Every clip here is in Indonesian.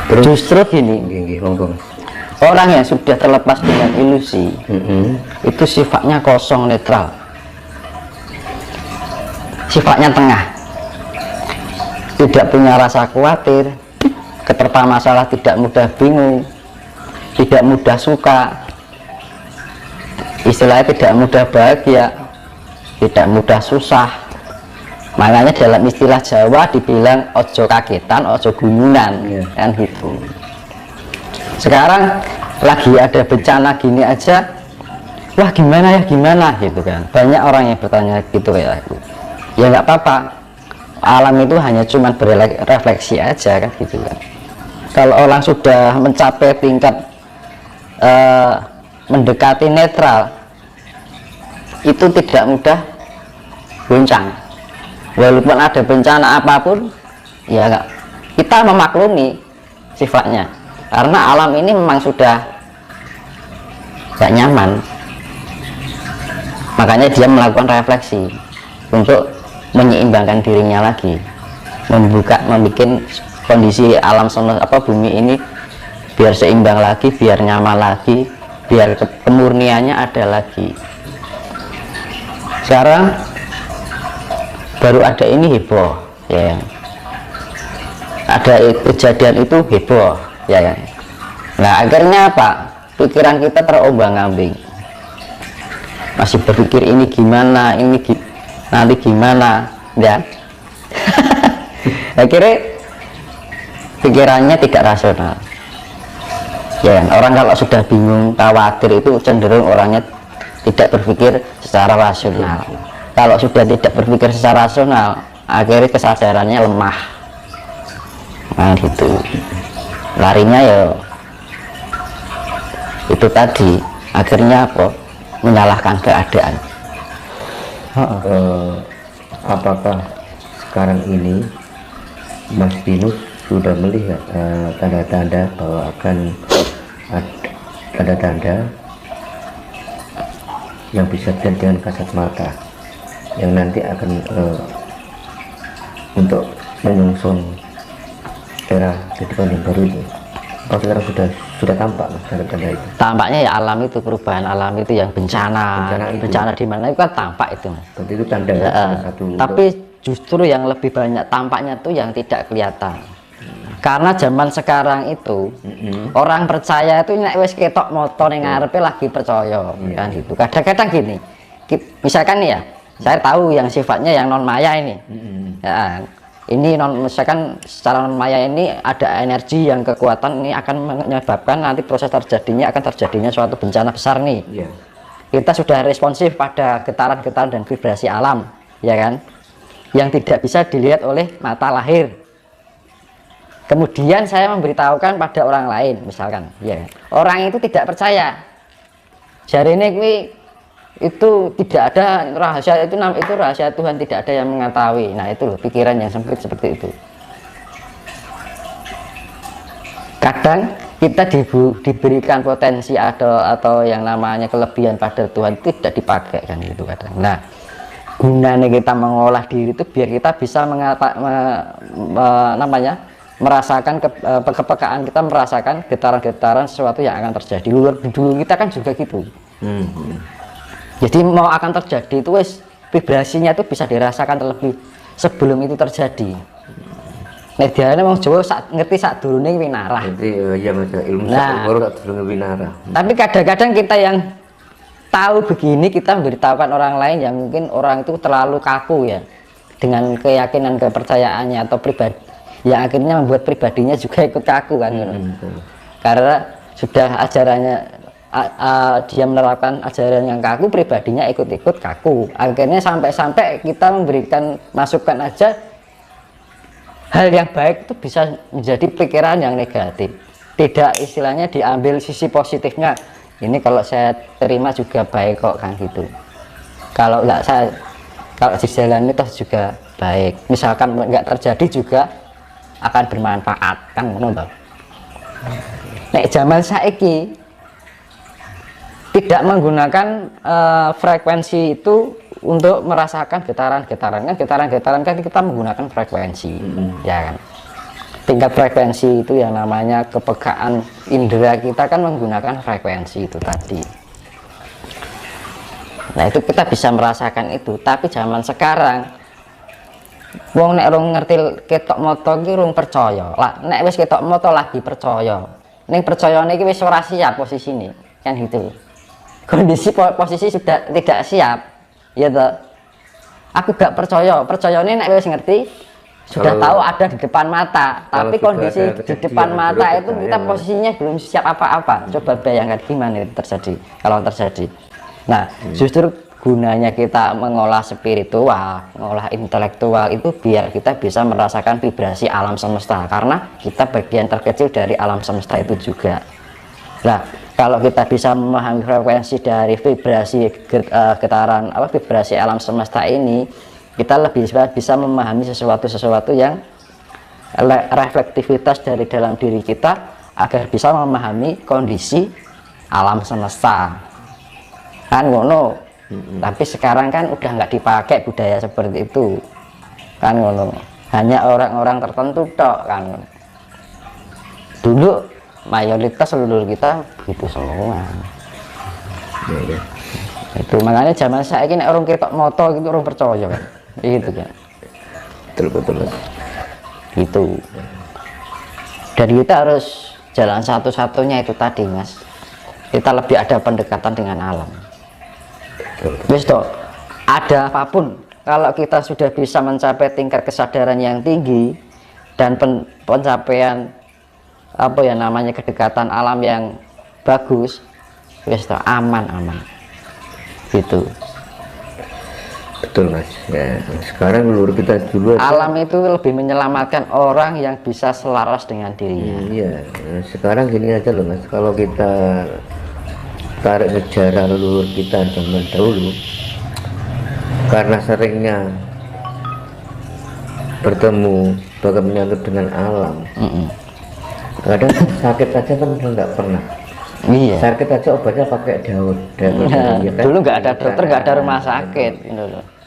Justru gini, orang yang sudah terlepas dengan ilusi itu sifatnya kosong, netral, sifatnya tengah, tidak punya rasa khawatir, keterpa masalah tidak mudah bingung, tidak mudah suka, istilahnya tidak mudah bahagia, tidak mudah susah. Makanya dalam istilah Jawa dibilang ojo kagetan, ojo gununan, kan gitu. Sekarang lagi ada bencana gini aja, wah gimana ya gimana gitu kan. Banyak orang yang bertanya gitu kayak aku. Ya nggak apa-apa, alam itu hanya cuma berefleksi aja kan gitu kan. Kalau orang sudah mencapai tingkat mendekati netral, itu tidak mudah goncang. Walaupun ada bencana apapun, ya enggak, kita memaklumi sifatnya, karena alam ini memang sudah gak nyaman. Makanya dia melakukan refleksi untuk menyeimbangkan dirinya lagi, membuat kondisi alam bumi ini biar seimbang lagi, biar nyaman lagi, biar kemurniannya ada lagi. Sekarang baru ada ini heboh, ya, ada kejadian itu heboh, ya kan. Nah akhirnya apa, pikiran kita terombang-ambing, masih berpikir ini gimana, nanti gimana, ya. Akhirnya pikirannya tidak rasional, ya kan? Orang kalau sudah bingung, khawatir itu cenderung orangnya tidak berpikir secara rasional. Kalau sudah tidak berpikir secara rasional, akhirnya kesadarannya lemah. Nah gitu, larinya ya itu tadi, akhirnya apa, menyalahkan keadaan. Apakah sekarang ini Mas Binus sudah melihat tanda-tanda bahwa akan tanda-tanda yang bisa dilihat dengan kasat mata, yang nanti akan untuk menyongsong era kehidupan yang baru ini? Kalau sekarang sudah tampak Mas tanda-tanda itu? Tampaknya ya alam itu, perubahan alam itu, yang bencana di mana itu kan tampak itu. Berarti itu tanda ya, satu. Tapi justru yang lebih banyak tampaknya tuh yang tidak kelihatan. Karena zaman sekarang itu orang percaya itu nek wis ketok motor yang ngarepe lagi percaya, kan gitu. Kadang-kadang gini, misalkan nih ya, saya tahu yang sifatnya yang non maya ini, ya, ini misalkan secara non maya ini ada energi yang kekuatan ini akan menyebabkan nanti proses terjadinya suatu bencana besar nih. Kita sudah responsif pada getaran-getaran dan vibrasi alam, ya kan, yang tidak bisa dilihat oleh mata lahir. Kemudian saya memberitahukan pada orang lain, misalkan, ya, orang itu tidak percaya. Jarine kuwi itu tidak ada rahasia, itu rahasia Tuhan, tidak ada yang mengetahui. Nah itu loh pikiran yang sempit seperti itu. Kadang kita diberikan potensi atau yang namanya kelebihan pada Tuhan tidak dipakai, kan gitu kadang. Nah gunanya kita mengolah diri itu biar kita bisa merasakan kepekaan kita, merasakan getaran-getaran sesuatu yang akan terjadi. Dulu kita kan juga gitu. Jadi mau akan terjadi itu wes vibrasinya itu bisa dirasakan terlebih sebelum itu terjadi. Nek diane wong Jawa ngerti sak durune winarah. Jadi ya Mas, ilmu baru sak durune winarah. Tapi kadang-kadang kita yang tahu begini, kita memberitahukan orang lain yang mungkin orang itu terlalu kaku ya dengan keyakinan kepercayaannya atau pribadi, yang akhirnya membuat pribadinya juga ikut kaku kan. Karena sudah ajarannya dia menerapkan ajaran yang kaku, pribadinya ikut-ikut kaku. Akhirnya sampai-sampai kita memberikan masukan aja, hal yang baik itu bisa menjadi pikiran yang negatif. Tidak istilahnya diambil sisi positifnya. Ini kalau saya terima juga baik kok, kan gitu. Kalau dijalani toh juga baik. Misalkan nggak terjadi juga akan bermanfaat, kan ngono. Nek zaman saiki tidak menggunakan frekuensi itu untuk merasakan getaran-getaran kan, getaran-getaran kan kita menggunakan frekuensi, ya kan. tingkat frekuensi itu yang namanya kepekaan indera kita kan menggunakan frekuensi itu tadi. Nah itu kita bisa merasakan itu. Tapi zaman sekarang wong nek rong ngerti ketok moto ki rong percaya lah, nek wis ketok moto lagi percaya ning percayane iki wis ora siap posisine kan gitu. Kondisi posisi sudah tidak siap ya toh. Aku gak percayane nek wis ngerti sudah tahu ada di depan mata, tapi kondisi di depan mata itu kita posisinya belum siap apa-apa. Coba bayangkan gimana itu terjadi kalau terjadi. Nah justru gunanya kita mengolah spiritual, mengolah intelektual itu biar kita bisa merasakan vibrasi alam semesta, karena kita bagian terkecil dari alam semesta itu juga. Nah kalau kita bisa memahami frekuensi dari vibrasi getaran vibrasi alam semesta ini, kita lebih bisa memahami sesuatu yang reflektivitas dari dalam diri kita agar bisa memahami kondisi alam semesta kan ngono. Tapi sekarang kan udah nggak dipakai budaya seperti itu kan ngono, hanya orang-orang tertentu tok kan. Dulu mayoritas seluruh kita begitu semua ya. Itu makanya zaman saya ini orang ketok moto gitu orang percaya kan gitu kan. Betul Gitu. Dan kita harus jalan satu-satunya itu tadi mas, kita lebih ada pendekatan dengan alam. Wis toh, ada apapun kalau kita sudah bisa mencapai tingkat kesadaran yang tinggi dan pencapaian namanya kedekatan alam yang bagus, wis toh aman gitu. Betul mas ya. Sekarang menurut kita dulu alam itu lebih menyelamatkan orang yang bisa selaras dengan dirinya. Iya, sekarang gini aja loh mas, kalau kita tarik sejarah leluhur kita zaman dahulu, karena seringnya bertemu bahkan menyatu dengan alam, kadang sakit aja kan nggak pernah. Iya. Sakit aja obatnya pakai daun. Ya, kan? Dulu nggak ada dokter, nggak ada rumah sakit.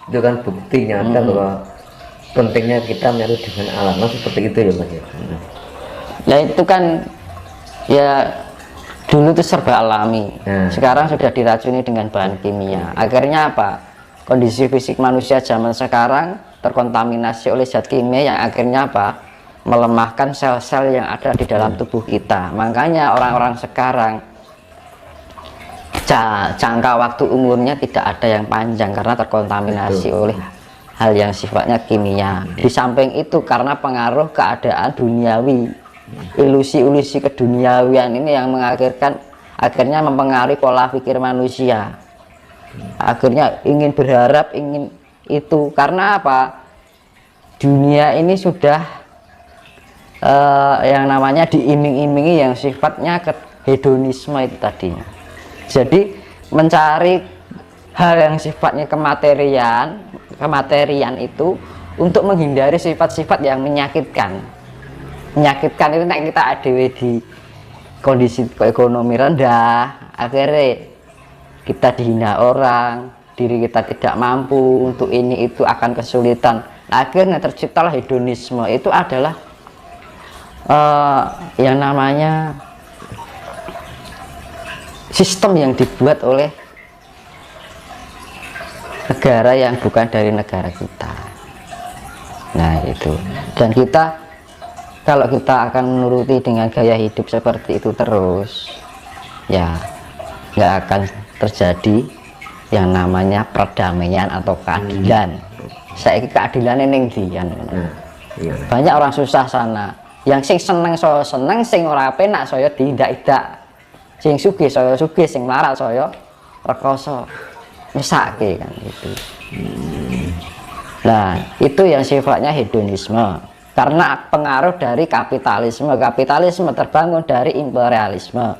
Itu kan bukti nyata bahwa pentingnya kita menyatu dengan alam. Nah, seperti itu ya mas. Nah itu kan ya dulu itu serba alami. Sekarang sudah diracuni dengan bahan kimia. Akhirnya apa? Kondisi fisik manusia zaman sekarang terkontaminasi oleh zat kimia yang akhirnya apa? Melemahkan sel-sel yang ada di dalam tubuh kita. Makanya orang-orang sekarang jangka waktu umurnya tidak ada yang panjang karena terkontaminasi oleh hal yang sifatnya kimia. Di samping itu karena pengaruh keadaan duniawi, ilusi-ilusi keduniawian ini yang akhirnya mempengaruhi pola pikir manusia. Akhirnya ingin berharap, ingin itu karena apa? Dunia ini sudah yang namanya diiming-imingi yang sifatnya hedonisme itu tadinya. Jadi mencari hal yang sifatnya kematerian itu untuk menghindari sifat-sifat yang menyakitkan itu nek kita ada di kondisi ekonomi rendah, akhirnya kita dihina orang, diri kita tidak mampu untuk ini itu akan kesulitan, akhirnya terciptalah hedonisme. Itu adalah yang namanya sistem yang dibuat oleh negara yang bukan dari negara kita. Nah itu, dan kita kalau kita akan menuruti dengan gaya hidup seperti itu terus, ya nggak akan terjadi yang namanya perdamaian atau keadilan. Saya keadilan ini kan. Banyak orang susah sana, yang sing seneng saya seneng, sing ora penak saya tindak-tindak, sing sugih saya sugih, sing melarat saya rekoso mesake kan gitu. Nah itu yang sifatnya hedonisme karena pengaruh dari kapitalisme terbangun dari imperialisme,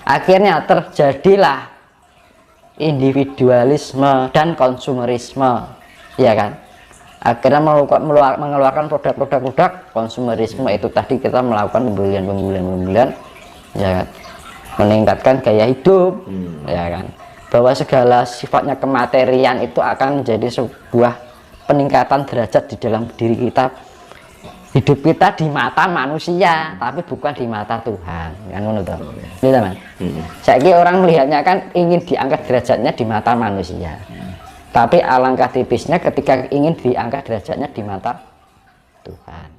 akhirnya terjadilah individualisme dan konsumerisme, ya kan. Akhirnya mengeluarkan produk-produk konsumerisme itu tadi, kita melakukan pembelian, ya kan, meningkatkan gaya hidup, ya kan, bahwa segala sifatnya kematerian itu akan menjadi sebuah peningkatan derajat di dalam diri kita hidup kita di mata manusia tapi bukan di mata Tuhan, kan ngono toh. Iya teman. Saiki orang melihatnya kan ingin diangkat derajatnya di mata manusia, tapi alangkah tipisnya ketika ingin diangkat derajatnya di mata Tuhan.